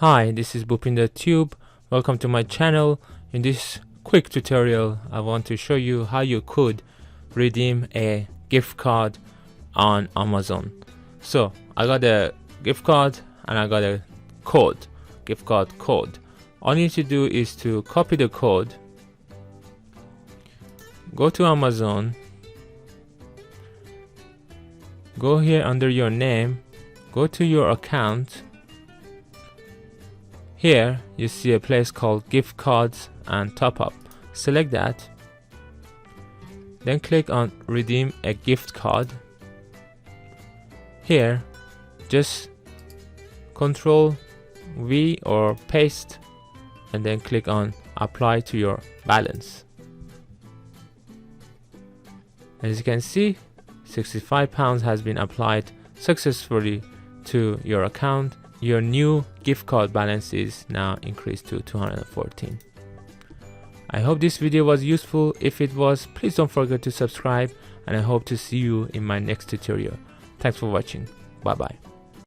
Hi, this is Bhupinder Tube. Welcome to my channel. In this quick tutorial, I want to show you how you could redeem a gift card on Amazon. So I got a gift card and I got a code, gift card code. All you need to do is to copy the code, go to Amazon, go here under your name, go to your account. Here you see a place called gift cards and top up. Select that, then click on redeem a gift card. Here just Ctrl V or paste and then click on apply to your balance. As you can see, £65 has been applied successfully to your account. Your new gift card balance is now increased to 214. I hope this video was useful. If it was, please don't forget to subscribe, and I hope to see you in my next tutorial. Thanks for watching. Bye bye.